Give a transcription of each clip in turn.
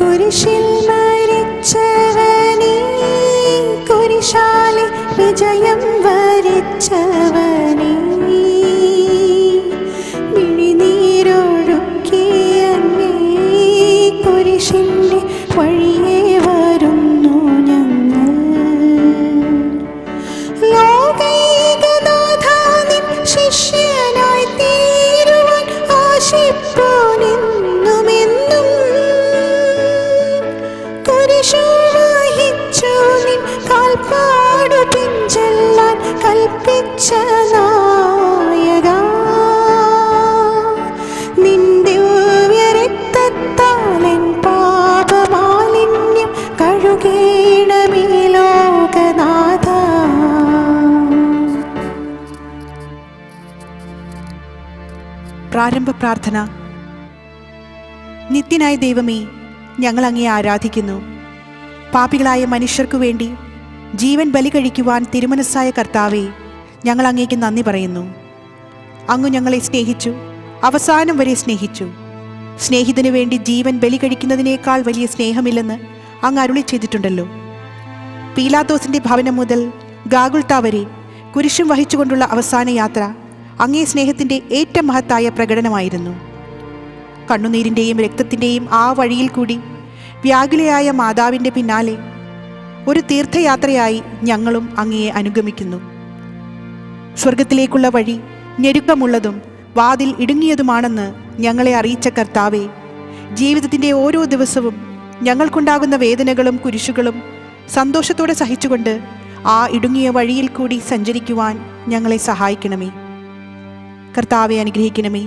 കുരിശിൽ മരിച്ചവനേ, കുരിശാലെ വിജയം വരിച്ചവനേ, മിഴിനീരൊഴുക്കിയങ്ങേ കുരിശിൻ്റെ വഴിയേ വരുന്നു ഞങ്ങൾ. ലോകൈകനാഥാനിൻ ശിഷ്യനായി തീരുവാൻ ആശിപ്പോനെന്നുമെന്നും, കുരിശു വഹിച്ചു നിൻ കാൽപ്പാടു പിൻചെല്ലാൻ കൽപ്പിച്ച നായക, നിൻ ദിവ്യരക്തത്താൽ എൻ പാപമാലിന്യം കഴുകേണമേ ലോകനാഥ. പ്രാരംഭ പ്രാർത്ഥന. നിത്യനായ ദൈവമേ, ഞങ്ങൾ അങ്ങയെ ആരാധിക്കുന്നു. പാപികളായ മനുഷ്യർക്കു വേണ്ടി ജീവൻ ബലി കഴിക്കുവാൻ തിരുമനസ്സായ കർത്താവേ, ഞങ്ങൾ അങ്ങേക്ക് നന്ദി പറയുന്നു. അങ്ങ് ഞങ്ങളെ സ്നേഹിച്ചു, അവസാനം വരെ സ്നേഹിച്ചു. സ്നേഹിതനു വേണ്ടി ജീവൻ ബലി കഴിക്കുന്നതിനേക്കാൾ വലിയ സ്നേഹമില്ലെന്ന് അങ്ങ് അരുളി ചെയ്തിട്ടുണ്ടല്ലോ. പീലാത്തോസിൻ്റെ ഭവനം മുതൽ ഗാഗുൽത്ത വരെ കുരിശും വഹിച്ചുകൊണ്ടുള്ള അവസാന യാത്ര അങ്ങേ സ്നേഹത്തിൻ്റെ ഏറ്റവും മഹത്തായ പ്രകടനമായിരുന്നു. കണ്ണുനീരിൻ്റെയും രക്തത്തിൻ്റെയും ആ വഴിയിൽ കൂടി വ്യാകുലയായ മാതാവിൻ്റെ പിന്നാലെ ഒരു തീർത്ഥയാത്രയായി ഞങ്ങളും അങ്ങയെ അനുഗമിക്കുന്നു. സ്വർഗത്തിലേക്കുള്ള വഴി ഞെരുക്കമുള്ളതും വാതിൽ ഇടുങ്ങിയതുമാണെന്ന് ഞങ്ങളെ അറിയിച്ച കർത്താവേ, ജീവിതത്തിൻ്റെ ഓരോ ദിവസവും ഞങ്ങൾക്കുണ്ടാകുന്ന വേദനകളും കുരിശുകളും സന്തോഷത്തോടെ സഹിച്ചുകൊണ്ട് ആ ഇടുങ്ങിയ വഴിയിൽ കൂടി സഞ്ചരിക്കുവാൻ ഞങ്ങളെ സഹായിക്കണമേ. കർത്താവെ അനുഗ്രഹിക്കണമേ.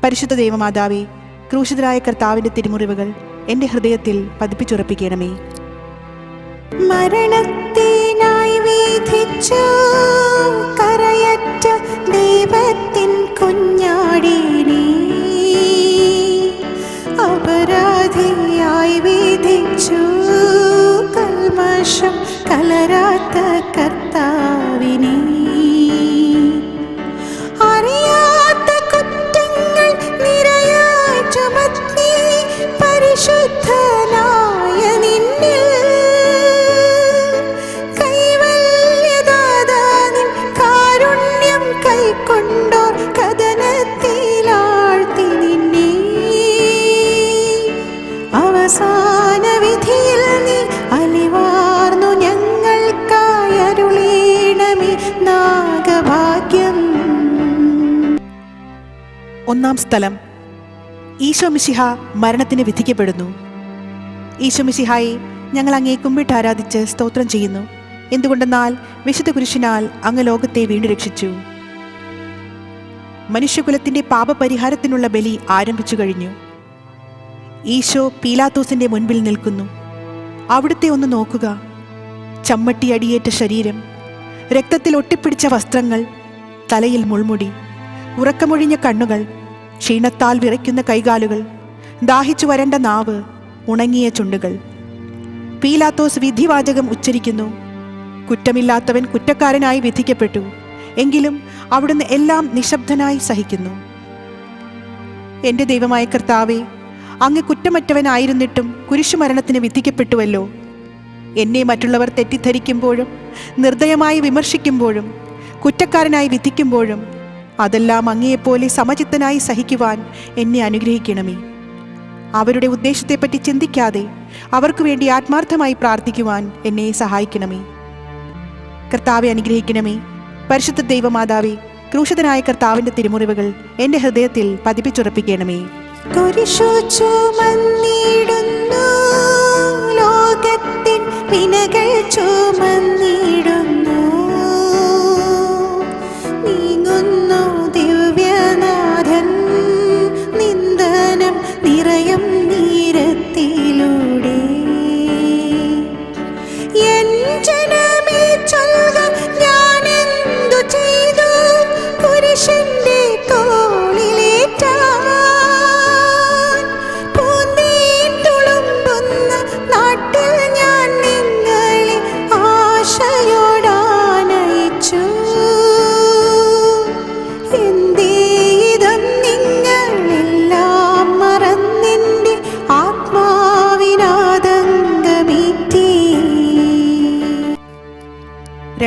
പരിശുദ്ധ ദൈവമാതാവേ, ക്രൂശിതരായ കർത്താവിൻ്റെ തിരുമുറിവുകൾ എൻ്റെ ഹൃദയത്തിൽ പതിപ്പിച്ചുറപ്പിക്കണമേ. മരണത്തിനായി വിധിച്ചു കരയറ്റ ദൈവത്തിൻ കുഞ്ഞാടിനെ, അപരാധിയായി വിധിച്ചു കൽമഷം കലരാത്ത കർത്താവിനെ, അറിയാത്ത കുറ്റങ്ങൾ നിരയായി ചുമത്തി പരിശുദ്ധനായ നിന്നിൽ കൈവല്യദാതാനിൻ കാരുണ്യം കൈക്കൊണ്ടോർ കഥനത്തിലാഴ്ത്തി നിന്നെ, അവസാന വിധിയിൽ നീ അലിവാർന്നു ഞങ്ങൾക്കായി അരുളീണമേ നാഗഭാഗ്യം. ഒന്നാം സ്ഥലം. ഈശോ മിശിഹ മരണത്തിന് വിധിക്കപ്പെടുന്നു. ഈശോ മിശിഹായെ ഞങ്ങൾ അങ്ങേ കുമ്പിട്ട് ആരാധിച്ച് സ്തോത്രം ചെയ്യുന്നു. എന്തുകൊണ്ടെന്നാൽ വിശുദ്ധ കുരിശിനാൽ അങ്ങ് ലോകത്തെ വീണ്ടും രക്ഷിച്ചു. മനുഷ്യകുലത്തിൻ്റെ പാപപരിഹാരത്തിനുള്ള ബലി ആരംഭിച്ചു കഴിഞ്ഞു. ഈശോ പീലാത്തോസിൻ്റെ മുൻപിൽ നിൽക്കുന്നു. അവിടുത്തെ ഒന്ന് നോക്കുക. ചമ്മട്ടി അടിയേറ്റ ശരീരം, രക്തത്തിൽ ഒട്ടിപ്പിടിച്ച വസ്ത്രങ്ങൾ, തലയിൽ മുൾമുടി, ഉറക്കമൊഴിഞ്ഞ കണ്ണുകൾ, ക്ഷീണത്താൽ വിറയ്ക്കുന്ന കൈകാലുകൾ, ദാഹിച്ചു വരണ്ട നാവ്, ഉണങ്ങിയ ചുണ്ടുകൾ. പീലാത്തോസ് വിധിവാചകം ഉച്ചരിക്കുന്നു. കുറ്റമില്ലാത്തവൻ കുറ്റക്കാരനായി വിധിക്കപ്പെട്ടു. എങ്കിലും അവിടുന്ന് എല്ലാം നിശബ്ദനായി സഹിക്കുന്നു. എൻ്റെ ദൈവമായ കർത്താവേ, അങ്ങ് കുറ്റമറ്റവനായിരുന്നിട്ടും കുരിശുമരണത്തിന് വിധിക്കപ്പെട്ടുവല്ലോ. എന്നെ മറ്റുള്ളവർ തെറ്റിദ്ധരിക്കുമ്പോഴും നിർദ്ദയമായി വിമർശിക്കുമ്പോഴും കുറ്റക്കാരനായി വിധിക്കുമ്പോഴും അതെല്ലാം അങ്ങയെപ്പോലെ സമചിത്തനായി സഹിക്കുവാൻ എന്നെ അനുഗ്രഹിക്കണമേ. അവരുടെ ഉദ്ദേശത്തെപ്പറ്റി ചിന്തിക്കാതെ അവർക്ക് വേണ്ടി ആത്മാർത്ഥമായി പ്രാർത്ഥിക്കുവാൻ എന്നെ സഹായിക്കണമേ. കർത്താവെ അനുഗ്രഹിക്കണമേ. പരിശുദ്ധ ദൈവമാതാവേ, ക്രൂശിതനായ കർത്താവിൻ്റെ തിരുമുറിവുകൾ എൻ്റെ ഹൃദയത്തിൽ പതിപ്പിച്ചുറപ്പിക്കണമേ. കുരിശു ചുമന്നിടുന്നു, ലോകത്തിൻ വിനകൾ ചുമന്നിടുന്നു, നീങ്ങുന്നു ദിവ്യനാഥൻ നിന്ദനം നിറയും നീരത്തിലൂടെ. എൻ ജനമേ ചൊൽക, ഞാനെന്തു ചെയ്തു കുരിശിൻ്റെ തോളിലേറ്റാൻ, പൂന്തേൻ തുളുമ്പുന്ന നാട്ടിൽ ഞാൻ നിങ്ങളെ ആശയോടാ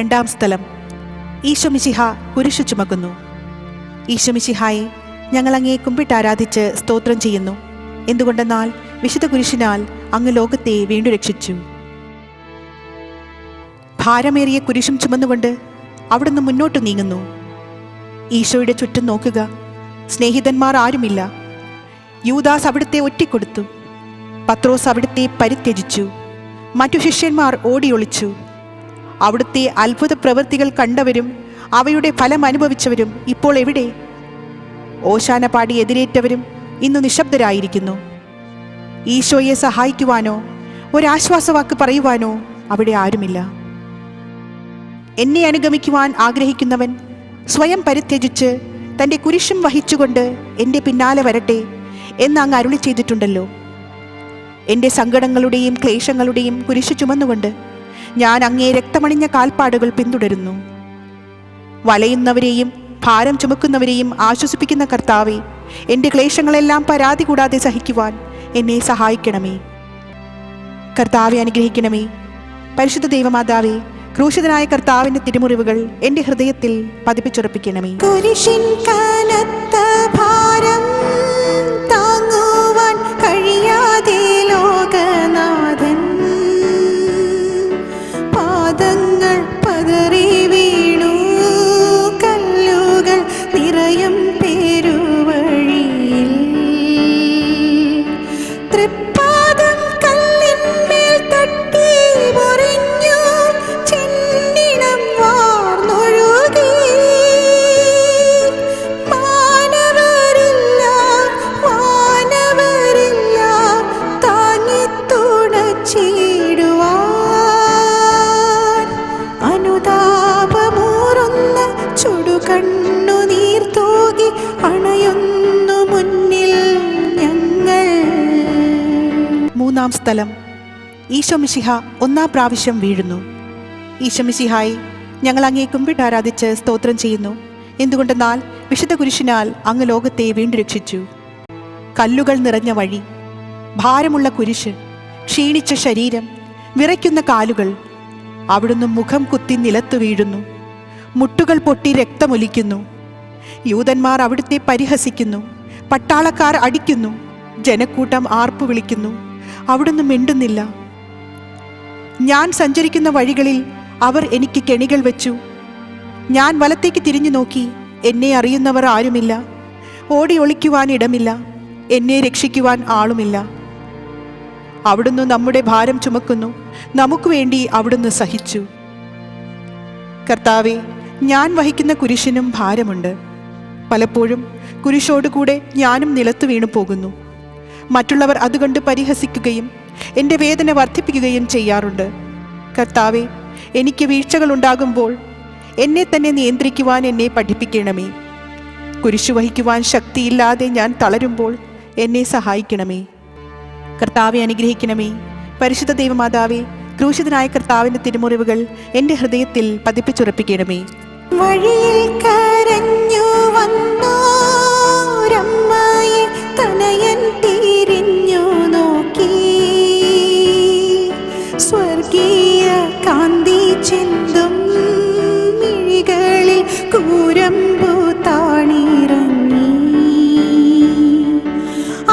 രണ്ടാം സ്ഥലം. ഈശോ മിശിഹ കുരിശു ചുമക്കുന്നു. ഈശോ മിശിഹായെ, ഞങ്ങൾ അങ്ങയെ കുമ്പിട്ടാരാധിച്ച് സ്തോത്രം ചെയ്യുന്നു. എന്തുകൊണ്ടെന്നാൽ വിശുദ്ധ കുരിശിനാൽ അങ്ങ് ലോകത്തെ വീണ്ടും രക്ഷിച്ചു. ഭാരമേറിയ കുരിശും ചുമന്നുകൊണ്ട് അവിടുന്ന് മുന്നോട്ട് നീങ്ങുന്നു. ഈശോയുടെ ചുറ്റും നോക്കുക, സ്നേഹിതന്മാർ ആരുമില്ല. യൂദാസ് അവിടുത്തെ ഒറ്റിക്കൊടുത്തു. പത്രോസ് അവിടുത്തെ പരിത്യജിച്ചു. മറ്റു ശിഷ്യന്മാർ ഓടിയൊളിച്ചു. അവിടുത്തെ അത്ഭുത പ്രവൃത്തികൾ കണ്ടവരും അവയുടെ ഫലം അനുഭവിച്ചവരും ഇപ്പോൾ എവിടെ? ഓശാന പാടി എതിരേറ്റവരും ഇന്ന് നിശബ്ദരായിരിക്കുന്നു. ഈശോയെ സഹായിക്കുവാനോ ഒരാശ്വാസവാക്ക് പറയുവാനോ അവിടെ ആരുമില്ല. എന്നെ അനുഗമിക്കുവാൻ ആഗ്രഹിക്കുന്നവൻ സ്വയം പരിത്യജിച്ച് തൻ്റെ കുരിശും വഹിച്ചുകൊണ്ട് എൻ്റെ പിന്നാലെ വരട്ടെ എന്ന് അങ്ങ് അരുളി ചെയ്തിട്ടുണ്ടല്ലോ. എൻ്റെ സങ്കടങ്ങളുടെയും ക്ലേശങ്ങളുടെയും കുരിശു ചുമന്നുകൊണ്ട് ഞാൻ അങ്ങേ രക്തമണിഞ്ഞ കാൽപ്പാടുകൾ പിന്തുടരുന്നു. വലയുന്നവരെയും ഭാരം ചുമക്കുന്നവരെയും ആശ്വസിപ്പിക്കുന്ന കർത്താവേ, എൻ്റെ ക്ലേശങ്ങളെല്ലാം പരാതി കൂടാതെ സഹിക്കുവാൻ എന്നെ സഹായിക്കണമേ. കർത്താവെ അനുഗ്രഹിക്കണമേ. പരിശുദ്ധ ദൈവമാതാവേ, ക്രൂശിതനായ കർത്താവിൻ്റെ തിരുമുറിവുകൾ എൻ്റെ ഹൃദയത്തിൽ പതിപ്പിച്ചുറപ്പിക്കണമേ. കുരിശിൻ കനത്ത ഭാരം താങ്ങുവാൻ കഴിയാതെ ലോകനാഥൻ പാദങ്ങൾ പതറി വീണു. കല്ലുകൾ നിറയും പേരുവഴിയിൽ തൃപ്പാദം കല്ലിന്മേൽ തട്ടി മുറിഞ്ഞു. ചെന്നിടം വാർന്നൊഴുകി. മാനവരില്ല താങ്ങി തുണച്ചിടുവാൻ. അനുതാപമൂറുന്ന ചുടുകണ്ണുനീർ തൂകി അണയുന്നു മുന്നിൽ ഞങ്ങൾ. മൂന്നാം സ്ഥലം. ഈശോ മിശിഹ ഒന്നാം പ്രാവശ്യം വീഴുന്നു. ഈശോ മിശിഹായി, ഞങ്ങൾ അങ്ങേ കുമ്പിട്ടാരാധിച്ച് സ്തോത്രം ചെയ്യുന്നു. എന്തുകൊണ്ടെന്നാൽ വിശുദ്ധ കുരിശിനാൽ അങ്ങ് ലോകത്തെ വീണ്ടും രക്ഷിച്ചു. കല്ലുകൾ നിറഞ്ഞ വഴി, ഭാരമുള്ള കുരിശ്, ക്ഷീണിച്ച ശരീരം, വിറയ്ക്കുന്ന കാലുകൾ. അവിടുന്ന് മുഖം കുത്തി നിലത്തു വീഴുന്നു. മുട്ടുകൾ പൊട്ടി രക്തമൊലിക്കുന്നു. യൂതന്മാർ അവിടുത്തെ പരിഹസിക്കുന്നു. പട്ടാളക്കാർ അടിക്കുന്നു. ജനക്കൂട്ടം ആർപ്പു വിളിക്കുന്നു. അവിടുന്ന് മിണ്ടുന്നില്ല. ഞാൻ സഞ്ചരിക്കുന്ന വഴികളിൽ അവർ എനിക്ക് കെണികൾ വെച്ചു. ഞാൻ വലത്തേക്ക് തിരിഞ്ഞു നോക്കി. എന്നെ അറിയുന്നവർ ആരുമില്ല. ഓടി ഒളിക്കുവാൻ ഇടമില്ല. എന്നെ രക്ഷിക്കുവാൻ ആളുമില്ല. അവിടുന്ന് നമ്മുടെ ഭാരം ചുമക്കുന്നു. നമുക്ക് വേണ്ടി അവിടുന്ന് സഹിച്ചു. കർത്താവെ, ഞാൻ വഹിക്കുന്ന കുരിശിനും ഭാരമുണ്ട്. പലപ്പോഴും കുരിശോടുകൂടെ ഞാനും നിലത്തു വീണു പോകുന്നു. മറ്റുള്ളവർ അതുകൊണ്ട് പരിഹസിക്കുകയും എൻ്റെ വേദന വർദ്ധിപ്പിക്കുകയും ചെയ്യാറുണ്ട്. കർത്താവെ, എനിക്ക് വീഴ്ചകളുണ്ടാകുമ്പോൾ എന്നെ തന്നെ നിയന്ത്രിക്കുവാൻ എന്നെ പഠിപ്പിക്കണമേ. കുരിശു വഹിക്കുവാൻ ശക്തിയില്ലാതെ ഞാൻ തളരുമ്പോൾ എന്നെ സഹായിക്കണമേ. കർത്താവെ അനുഗ്രഹിക്കണമേ. പരിശുദ്ധ ദൈവമാതാവേ, ക്രൂശിതനായ കർത്താവിൻ്റെ തിരുമുറിവുകൾ എൻ്റെ ഹൃദയത്തിൽ പതിപ്പിച്ചുറപ്പിക്കണമേ. വഴിയിൽ കരഞ്ഞു വന്നോരമ്മയെ തനയൻ തിരിഞ്ഞു നോക്കി. സ്വർഗീയ കാന്തി ചിന്തും മിഴികളിൽ കൂരമ്പു താണിറങ്ങി.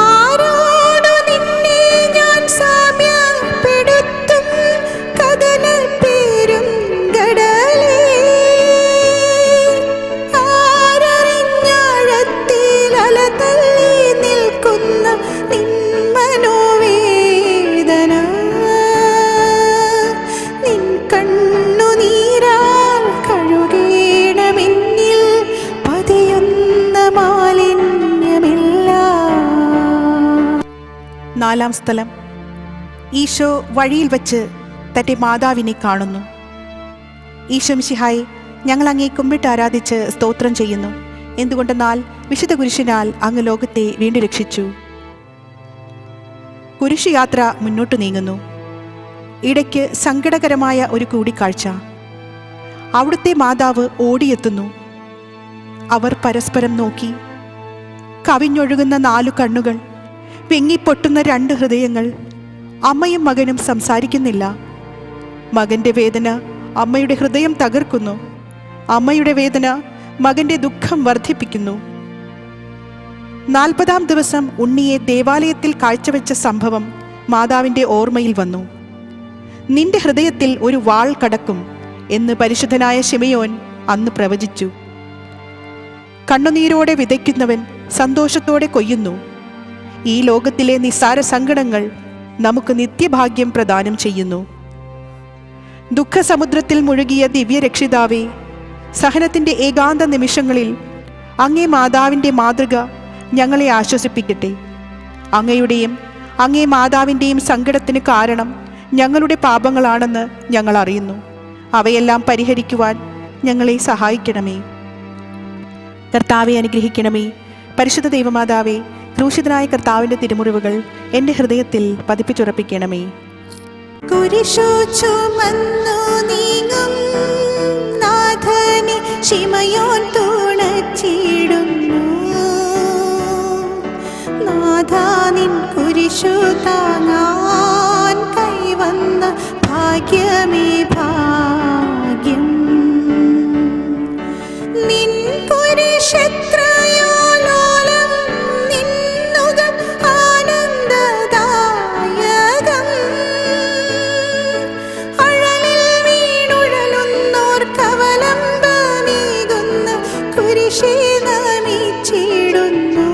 ആരോടു നിന്നെ ഞാൻ സാമ്യപ്പെടുത്തും കഥനൽ പേരും കടലേ. ആരറിഞ്ഞാഴത്തിൽ അലതല്ലി നിൽക്കുന്ന നിൻ മനോവേദന. നിൻ കണ്ണുനീരാൽ കഴുകേണമെന്നിൽ പതിയുന്ന മാലിന്യമില്ല. നാലാം സ്ഥലം. ഈശോ വഴിയിൽ വച്ച് തൻ്റെ മാതാവിനെ കാണുന്നു. ഈശോ മിശിഹായെ, ഞങ്ങൾ അങ്ങേ കുമ്പിട്ട് ആരാധിച്ച് സ്തോത്രം ചെയ്യുന്നു. എന്തുകൊണ്ടെന്നാൽ വിശുദ്ധ കുരിശിനാൽ അങ്ങ് ലോകത്തെ വീണ്ടും രക്ഷിച്ചു. കുരിശു യാത്ര മുന്നോട്ട് നീങ്ങുന്നു. ഇടയ്ക്ക് സങ്കടകരമായ ഒരു കൂടിക്കാഴ്ച. അവിടുത്തെ മാതാവ് ഓടിയെത്തുന്നു. അവർ പരസ്പരം നോക്കി. കവിഞ്ഞൊഴുകുന്ന 4 കണ്ണുകൾ, വെങ്ങിപ്പൊട്ടുന്ന 2 ഹൃദയങ്ങൾ. അമ്മയും മകനും സംസാരിക്കുന്നില്ല. മകൻ്റെ വേദന അമ്മയുടെ ഹൃദയം തകർക്കുന്നു. അമ്മയുടെ വേദന മകന്റെ ദുഃഖം വർദ്ധിപ്പിക്കുന്നു. 40-ാം ദിവസം ഉണ്ണിയെ ദേവാലയത്തിൽ കാഴ്ചവെച്ച സംഭവം മാതാവിൻ്റെ ഓർമ്മയിൽ വന്നു. നിന്റെ ഹൃദയത്തിൽ ഒരു വാൾ കടക്കും എന്ന് പരിശുദ്ധനായ ശിമയോൻ അന്ന് പ്രവചിച്ചു. കണ്ണുനീരോടെ വിതയ്ക്കുന്നവൻ സന്തോഷത്തോടെ കൊയ്യുന്നു. ഈ ലോകത്തിലെ നിസ്സാര സങ്കടങ്ങൾ നമുക്ക് നിത്യഭാഗ്യം പ്രദാനം ചെയ്യുന്നു. ദുഃഖസമുദ്രത്തിൽ മുഴുകിയ ദിവ്യരക്ഷിതാവേ, സഹനത്തിൻ്റെ ഏകാന്ത നിമിഷങ്ങളിൽ അങ്ങേ മാതാവിൻ്റെ മാതൃക ഞങ്ങളെ ആശ്വസിപ്പിക്കട്ടെ. അങ്ങയുടെയും അങ്ങേ മാതാവിൻ്റെയും സങ്കടത്തിന് കാരണം ഞങ്ങളുടെ പാപങ്ങളാണെന്ന് ഞങ്ങൾ അറിയുന്നു. അവയെല്ലാം പരിഹരിക്കുവാൻ ഞങ്ങളെ സഹായിക്കണമേ. കർത്താവെ അനുഗ്രഹിക്കണമേ. പരിശുദ്ധ ദൈവമാതാവേ, ക്രൂശിതനായ കർത്താവിൻ്റെ തിരുമുറിവുകൾ എൻ്റെ ഹൃദയത്തിൽ പതിപ്പിച്ചുറപ്പിക്കണമേ. കുരിശു ചുമന്നു നീങ്ങും നാഥനെ ശിമയോൻ തുണച്ചിടുന്നു. നാഥാ, നിൻ കുരിശു താങ്ങാൻ കൈവന്ന ഭാഗ്യമേ ഭാഗ്യം. നിൻ കുരിശെത്രയോലോലം, നിന്നുകം ആനന്ദദായകം. അഴലിൽ വീണുഴലുന്നോർ കവലംബമേകുന്ന കുരിശേ നമിച്ചിടുന്നു.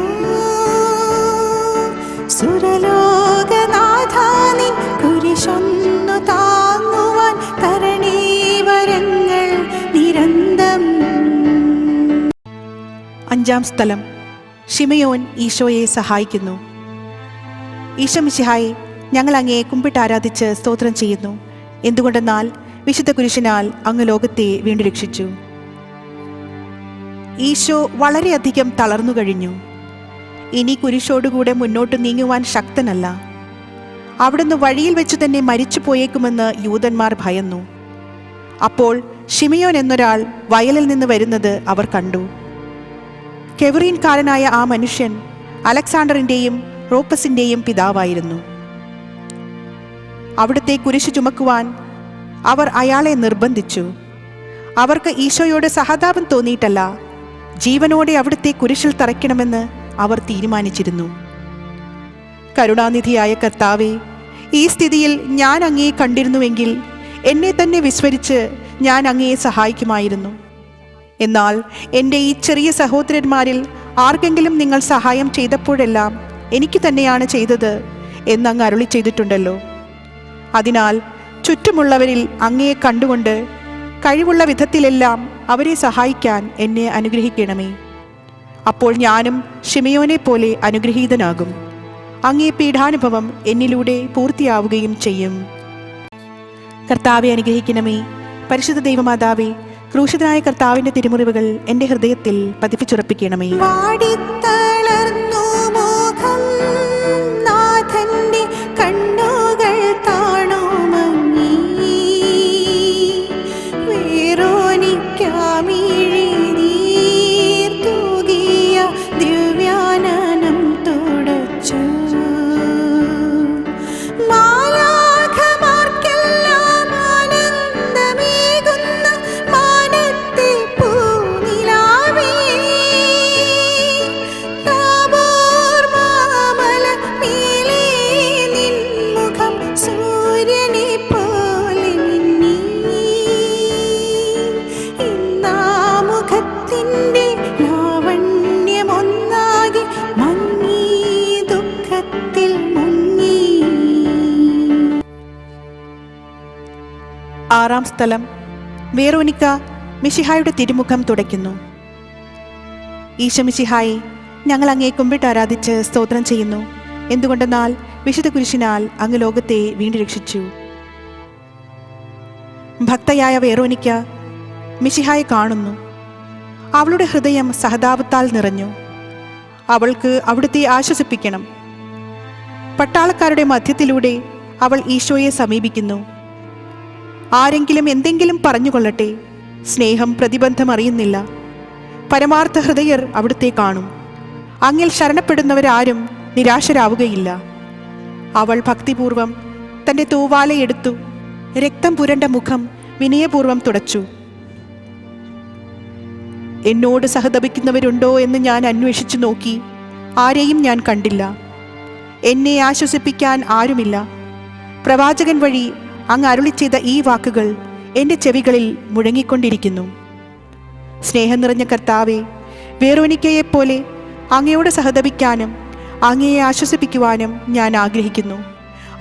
സുരലോകനാഥാ, നിൻ കുരിശൊന്നു താങ്ങുവാൻ തരണീവരങ്ങൾ നിരന്തം. 5-ാം സ്ഥലം. ശിമയോൻ ഈശോയെ സഹായിക്കുന്നു. ഈശോ മിശിഹായെ, ഞങ്ങൾ അങ്ങയെ കുമ്പിട്ട് ആരാധിച്ച് സ്തോത്രം ചെയ്യുന്നു. എന്തുകൊണ്ടെന്നാൽ വിശുദ്ധ കുരിശിനാൽ അങ്ങ് ലോകത്തെ വീണ്ടും രക്ഷിച്ചു. ഈശോ വളരെയധികം തളർന്നു കഴിഞ്ഞു. ഇനി കുരിശോടുകൂടെ മുന്നോട്ട് നീങ്ങുവാൻ ശക്തനല്ല. അവിടുന്ന് വഴിയിൽ വെച്ച് തന്നെ മരിച്ചു പോയേക്കുമെന്ന് യൂതന്മാർ ഭയന്നു. അപ്പോൾ ശിമയോൻ എന്നൊരാൾ വയലിൽ നിന്ന് വരുന്നത് അവർ കണ്ടു. കെവറീൻകാരനായ ആ മനുഷ്യൻ അലക്സാണ്ടറിൻ്റെയും റോപ്പസിൻ്റെയും പിതാവായിരുന്നു. അവിടുത്തെ കുരിശ് ചുമക്കുവാൻ അവർ അയാളെ നിർബന്ധിച്ചു. അവർക്ക് ഈശോയോട് സഹതാപം തോന്നിയിട്ടല്ല, ജീവനോടെ അവിടുത്തെ കുരിശിൽ തറയ്ക്കണമെന്ന് അവർ തീരുമാനിച്ചിരുന്നു. കരുണാനിധിയായ കർത്താവേ, ഈ സ്ഥിതിയിൽ ഞാൻ അങ്ങയെ കണ്ടിരുന്നുവെങ്കിൽ എന്നെ തന്നെ വിസ്മരിച്ച് ഞാൻ അങ്ങയെ സഹായിക്കുമായിരുന്നു. എന്നാൽ എൻ്റെ ഈ ചെറിയ സഹോദരന്മാരിൽ ആർക്കെങ്കിലും നിങ്ങൾ സഹായം ചെയ്തപ്പോഴെല്ലാം എനിക്ക് തന്നെയാണ് ചെയ്തത് എന്നങ്ങ് അരുളി ചെയ്തിട്ടുണ്ടല്ലോ. അതിനാൽ ചുറ്റുമുള്ളവരിൽ അങ്ങയെ കണ്ടുകൊണ്ട് കഴിവുള്ള വിധത്തിലെല്ലാം അവരെ സഹായിക്കാൻ എന്നെ അനുഗ്രഹിക്കണമേ. അപ്പോൾ ഞാനും ശിമയോനെ പോലെ അനുഗ്രഹീതനാകും. അങ്ങേ പീഠാനുഭവം എന്നിലൂടെ പൂർത്തിയാവുകയും ചെയ്യും. കർത്താവെ അനുഗ്രഹിക്കണമേ. പരിശുദ്ധ ദൈവമാതാവേ, ക്രൂശിതനായ കർത്താവിൻ്റെ തിരുമുറിവുകൾ എൻ്റെ ഹൃദയത്തിൽ പതിപ്പിച്ചുറപ്പിക്കണമേ. വാടിത്തളർന്നു മുഖം, നാഥന്റെ കണ്ണുകൾ താണുമങ്ങി. വേറോനിക്കാമിഴി നീർ തൂകിയ ദിവ്യാനനം തുടച്ചു. മാലാഖമാർക്കെല്ലാം ആനന്ദമേകുന്ന മാനത്തെ പൂനിലാവേ, താബോർ മാമല മേലേ നിൻ മുഖം സൂര്യനെ പോലെ മിന്നി. ഇന്നാ മുഖത്തിൻ്റെ ലാവണ്യമൊന്നാകെ മങ്ങി, ദുഃഖത്തിൽ മുങ്ങി. 6-ാം സ്ഥലം. വേറോനിക്ക മിശിഹായുടെ തിരുമുഖം തുടയ്ക്കുന്നു. ഈശോ മിശിഹായെ, ഞങ്ങൾ അങ്ങയെ കുമ്പിട്ട് ആരാധിച്ച് സ്തോത്രം ചെയ്യുന്നു. എന്തുകൊണ്ടെന്നാൽ വിശുദ്ധ കുരിശിനാൽ അങ്ങ് ലോകത്തെ വീണ്ടും രക്ഷിച്ചു. ഭക്തയായ വേറോനിക്ക മിശിഹായെ കാണുന്നു. അവളുടെ ഹൃദയം സഹതാപത്താൽ നിറഞ്ഞു. അവൾക്ക് അവിടുത്തെ ആശ്വസിപ്പിക്കണം. പട്ടാളക്കാരുടെ മധ്യത്തിലൂടെ അവൾ ഈശോയെ സമീപിക്കുന്നു. ആരെങ്കിലും എന്തെങ്കിലും പറഞ്ഞുകൊള്ളട്ടെ, സ്നേഹം പ്രതിബന്ധം അറിയുന്നില്ല. പരമാർത്ഥ ഹൃദയർ അവിടുത്തെ കാണും. അങ്ങിൽ ശരണപ്പെടുന്നവരാരും നിരാശരാവുകയില്ല. അവൾ ഭക്തിപൂർവം തൻ്റെ തൂവാലയെടുത്തു. രക്തം പുരണ്ട മുഖം വിനയപൂർവ്വം തുടച്ചു. എന്നോട് സഹതപിക്കുന്നവരുണ്ടോ എന്ന് ഞാൻ അന്വേഷിച്ചു നോക്കി. ആരെയും ഞാൻ കണ്ടില്ല. എന്നെ ആശ്വസിപ്പിക്കാൻ ആരുമില്ല. പ്രവാചകൻ വഴി അങ്ങ് അരുളി ചെയ്ത ഈ വാക്കുകൾ എൻ്റെ ചെവികളിൽ മുഴങ്ങിക്കൊണ്ടിരിക്കുന്നു. സ്നേഹം നിറഞ്ഞ കർത്താവേ, വേറോനിക്കയെപ്പോലെ അങ്ങയോട് സഹതപിക്കാനും അങ്ങയെ ആശ്വസിപ്പിക്കുവാനും ഞാൻ ആഗ്രഹിക്കുന്നു.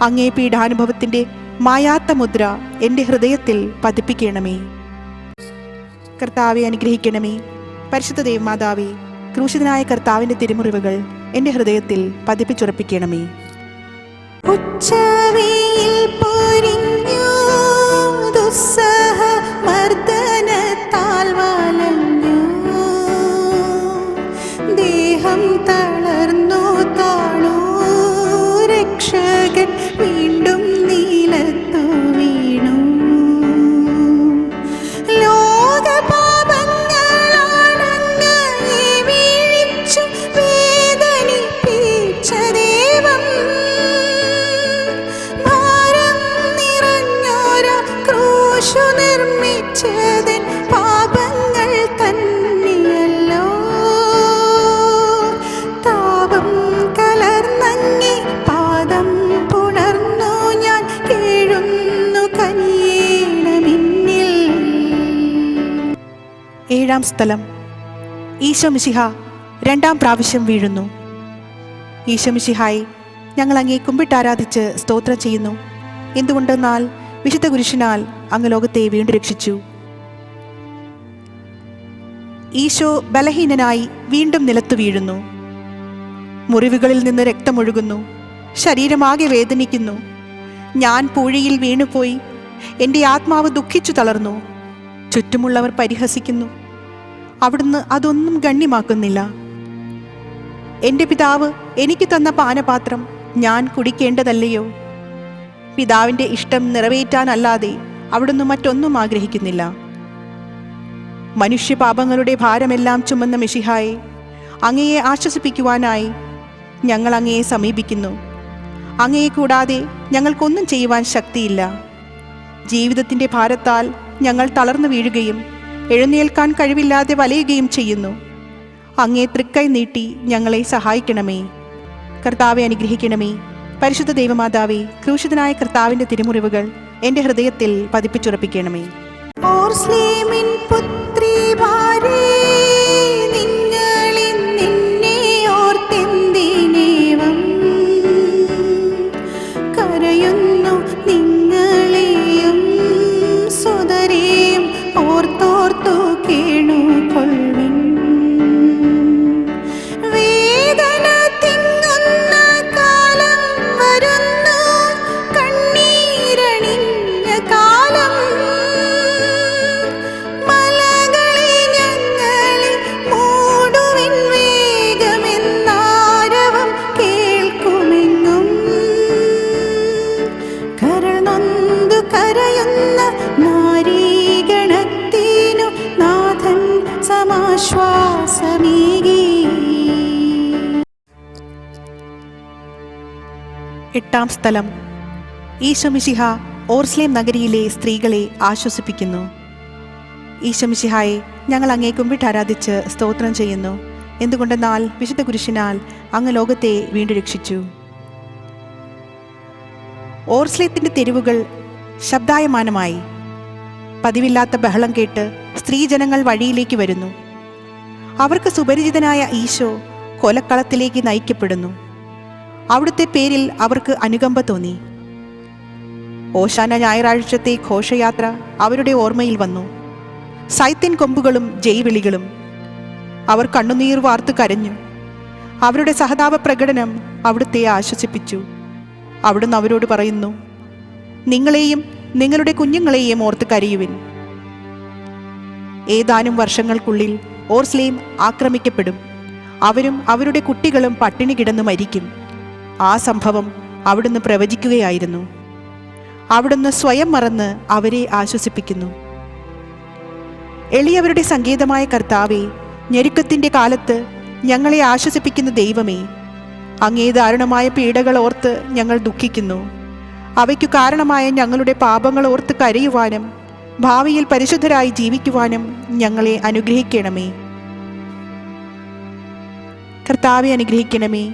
അങ്ങേ പീഡാനുഭവത്തിൻ്റെ മായാത്ത മുദ്ര എൻ്റെ ഹൃദയത്തിൽ പതിപ്പിക്കണമേ. കർത്താവെ അനുഗ്രഹിക്കണമേ. പരിശുദ്ധ ദേവമാതാവേ, ക്രൂശിതനായ കർത്താവിൻ്റെ തിരുമുറിവുകൾ എൻ്റെ ഹൃദയത്തിൽ പതിപ്പിച്ചുറപ്പിക്കണമേ. ഉച്ചവെയിൽ പൊരിഞ്ഞു ദുസ്സഹ മർദ്ദനത്താൽ വലഞ്ഞു, ദേഹം തളർന്നു താണു, രക്ഷകൻ വീണ്ടും നീലത്തു വീണു. ലോകപാപങ്ങളാണങ്ങയെ വീഴിച്ചു വേദനിപ്പിച്ച ദൈവം, ഭാരം നിറഞ്ഞോര ക്രൂശു നിർമ്മിച്ചതൻ പാപങ്ങൾ തന്നെയല്ലോ. താപം കലർന്നങ്ങി പാദം പുണർന്നു ഞാൻ കേഴുന്നു കനിയേണമിന്നിൽ. ഏഴാം സ്ഥലം. ഈശോ മിശിഹ രണ്ടാം പ്രാവശ്യം വീഴുന്നു. ഈശോ മിശിഹായെ, ഞങ്ങൾ അങ്ങേ കുമ്പിട്ടാരാധിച്ച് സ്തോത്രം ചെയ്യുന്നു. എന്തുകൊണ്ടെന്നാൽ വിശുദ്ധ കുരിശിനാൽ അങ്ങ് ലോകത്തെ വീണ്ടും രക്ഷിച്ചു. ഈശോ ബലഹീനനായി വീണ്ടും നിലത്തു വീഴുന്നു. മുറിവുകളിൽ നിന്ന് രക്തമൊഴുകുന്നു. ശരീരമാകെ വേദനിക്കുന്നു. ഞാൻ പൂഴിയിൽ വീണുപോയി. എൻ്റെ ആത്മാവ് ദുഃഖിച്ചു തളർന്നു. ചുറ്റുമുള്ളവർ പരിഹസിക്കുന്നു. അവിടുന്ന് അതൊന്നും ഗണ്യമാക്കുന്നില്ല. എൻ്റെ പിതാവ് എനിക്ക് തന്ന പാനപാത്രം ഞാൻ കുടിക്കേണ്ടതല്ലയോ? പിതാവിൻ്റെ ഇഷ്ടം നിറവേറ്റാനല്ലാതെ അവിടുന്ന് മറ്റൊന്നും ആഗ്രഹിക്കുന്നില്ല. മനുഷ്യപാപങ്ങളുടെ ഭാരമെല്ലാം ചുമന്ന മിശിഹായെ, അങ്ങയെ ആശ്വസിപ്പിക്കുവാനായി ഞങ്ങൾ അങ്ങയെ സമീപിക്കുന്നു. അങ്ങയെ കൂടാതെ ഞങ്ങൾക്കൊന്നും ചെയ്യുവാൻ ശക്തിയില്ല. ജീവിതത്തിൻ്റെ ഭാരത്താൽ ഞങ്ങൾ തളർന്നു വീഴുകയും എഴുന്നേൽക്കാൻ കഴിവില്ലാതെ വലയുകയും ചെയ്യുന്നു. അങ്ങേ തൃക്കൈ നീട്ടി ഞങ്ങളെ സഹായിക്കണമേ. കർത്താവെ അനുഗ്രഹിക്കണമേ. പരിശുദ്ധ ദൈവമാതാവേ, ക്രൂശിതനായ കർത്താവിൻ്റെ തിരുമുറിവുകൾ എൻ്റെ ഹൃദയത്തിൽ പതിപ്പിച്ചുറപ്പിക്കണമേ. ഓർസ്ലേമിൻ പുത്രിമാരേ, നിങ്ങളിന്നെന്നെ ഓർത്തെന്തിനേവം കരയുന്നു? നിങ്ങളെയും സുതരെയും ഓർത്തോർത്തു കേണുകൊള്ളുവിൻ. വേദന തിങ്ങുന്ന കാലം വരുന്നു, കണ്ണീരണിഞ്ഞ കാലം. മലകളെ ഞങ്ങളെ മൂടുവിൻ വേഗമെന്നാരവം കേൾക്കുമെങ്ങും. കരൾ നൊന്തു കരയുന്ന നാരീഗണത്തിനു നാഥൻ സമാശ്വാസമേകി. എട്ടാം സ്ഥലം. ഈശോ മിശിഹ ഓർസ്ലേം നഗരിയിലെ സ്ത്രീകളെ ആശ്വസിപ്പിക്കുന്നു. ഈശോ മിശിഹായെ, ഞങ്ങൾ അങ്ങേ കുമ്പിട്ടാരാധിച്ച് സ്തോത്രം ചെയ്യുന്നു. എന്തുകൊണ്ടെന്നാൽ വിശുദ്ധ കുരിശിനാൽ അങ്ങ് ലോകത്തെ വീണ്ടും രക്ഷിച്ചു. ഓർസ്ലേത്തിൻ്റെ തെരുവുകൾ ശബ്ദായമാനമായി. പതിവില്ലാത്ത ബഹളം കേട്ട് സ്ത്രീജനങ്ങൾ വഴിയിലേക്ക് വരുന്നു. അവർക്ക് സുപരിചിതനായ ഈശോ കൊലക്കളത്തിലേക്ക് നയിക്കപ്പെടുന്നു. അവിടുത്തെ പേരിൽ അവർക്ക് അനുകമ്പ തോന്നി. ഓശാന ഞായറാഴ്ചത്തെ ഘോഷയാത്ര അവരുടെ ഓർമ്മയിൽ വന്നു. സൈത്യൻ കൊമ്പുകളും ജയ്വിളികളും. അവർ കണ്ണുനീർ വാർത്തു കരഞ്ഞു. അവരുടെ സഹതാപ പ്രകടനം അവിടുത്തെ ആശ്വസിപ്പിച്ചു. അവിടുന്ന് അവരോട് പറയുന്നു, നിങ്ങളെയും നിങ്ങളുടെ കുഞ്ഞുങ്ങളെയും ഓർത്ത് കരയുവിൻ. ഏതാനും വർഷങ്ങൾക്കുള്ളിൽ ഓർസ്ലേം ആക്രമിക്കപ്പെടും. അവരും അവരുടെ കുട്ടികളും പട്ടിണി കിടന്ന് മരിക്കും. ആ സംഭവം അവിടുന്ന് പ്രവചിക്കുകയായിരുന്നു. അവിടുന്ന് സ്വയം മറന്ന് അവരെ ആശ്വസിപ്പിക്കുന്നു. എളിയവരുടെ സങ്കേതമായ കർത്താവേ, ഞെരുക്കത്തിൻ്റെ കാലത്ത് ഞങ്ങളെ ആശ്വസിപ്പിക്കുന്ന ദൈവമേ, അങ്ങേ ദാരുണമായ പീഡകൾ ഓർത്ത് ഞങ്ങൾ ദുഃഖിക്കുന്നു. അവയ്ക്കു കാരണമായ ഞങ്ങളുടെ പാപങ്ങൾ ഓർത്ത് കരയുവാനും ഭാവിയിൽ പരിശുദ്ധരായി ജീവിക്കുവാനും ഞങ്ങളെ അനുഗ്രഹിക്കണമേ. കർത്താവെ അനുഗ്രഹിക്കണമേ.